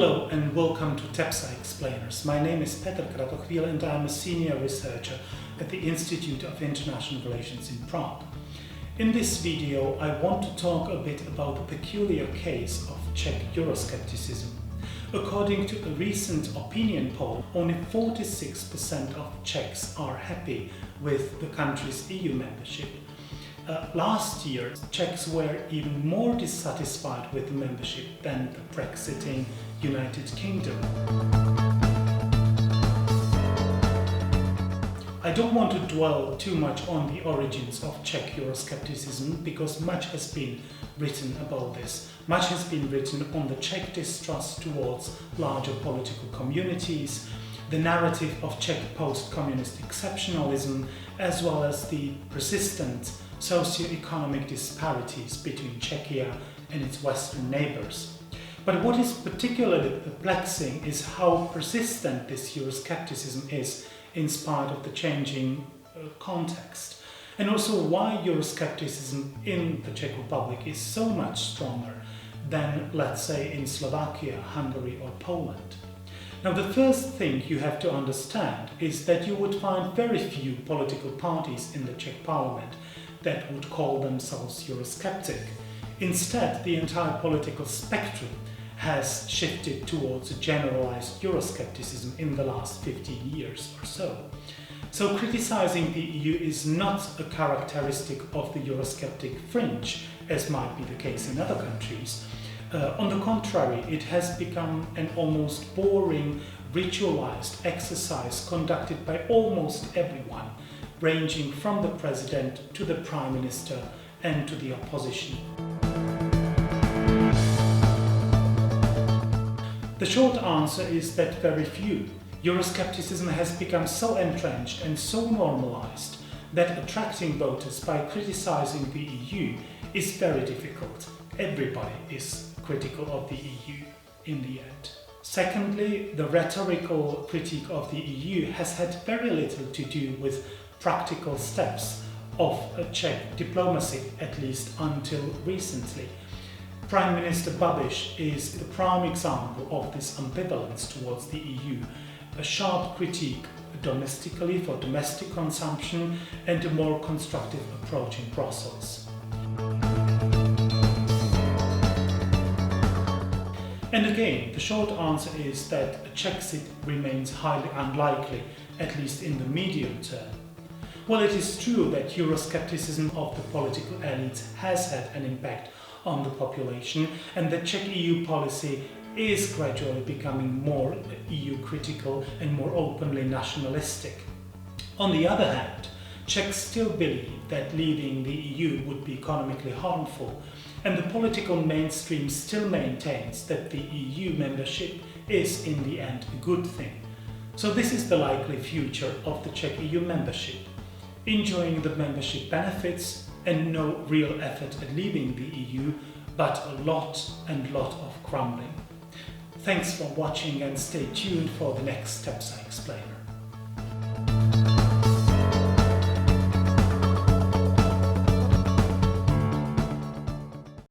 Hello and welcome to TEPSA Explainers. My name is Petr Kratochvíl and I am a senior researcher at the Institute of International Relations in Prague. In this video I want to talk a bit about the peculiar case of Czech Euroscepticism. According to a recent opinion poll, only 46% of Czechs are happy with the country's EU membership. Last year, Czechs were even more dissatisfied with the membership than the Brexiting United Kingdom. I don't want to dwell too much on the origins of Czech Euroscepticism because much has been written about this. Much has been written on the Czech distrust towards larger political communities, the narrative of Czech post-communist exceptionalism, as well as the persistent socio-economic disparities between Czechia and its western neighbours. But what is particularly perplexing is how persistent this Euroscepticism is in spite of the changing context, and also why Euroscepticism in the Czech Republic is so much stronger than, let's say, in Slovakia, Hungary or Poland. Now, the first thing you have to understand is that you would find very few political parties in the Czech parliament that would call themselves Eurosceptic. Instead, the entire political spectrum has shifted towards a generalized Euroscepticism in the last 15 years or so. So criticizing the EU is not a characteristic of the Eurosceptic fringe, as might be the case in other countries. On the contrary, it has become an almost boring, ritualized exercise conducted by almost everyone, ranging from the president to the prime minister and to the opposition. The short answer is that very few. Euroscepticism has become so entrenched and so normalized that attracting voters by criticizing the EU is very difficult. Everybody is critical of the EU in the end. Secondly, the rhetorical critique of the EU has had very little to do with practical steps of Czech diplomacy, at least until recently. Prime Minister Babiš is the prime example of this ambivalence towards the EU, a sharp critique domestically for domestic consumption and a more constructive approach in Brussels. And again, the short answer is that Czexit remains highly unlikely, at least in the medium term. Well, it is true that Euroscepticism of the political elites has had an impact on the population, and that Czech EU policy is gradually becoming more EU critical and more openly nationalistic. On the other hand, Czechs still believe that leaving the EU would be economically harmful, and the political mainstream still maintains that the EU membership is in the end a good thing. So this is the likely future of the Czech EU membership: enjoying the membership benefits and no real effort at leaving the EU, but a lot of grumbling. Thanks for watching and stay tuned for the next TEPSA Explainer.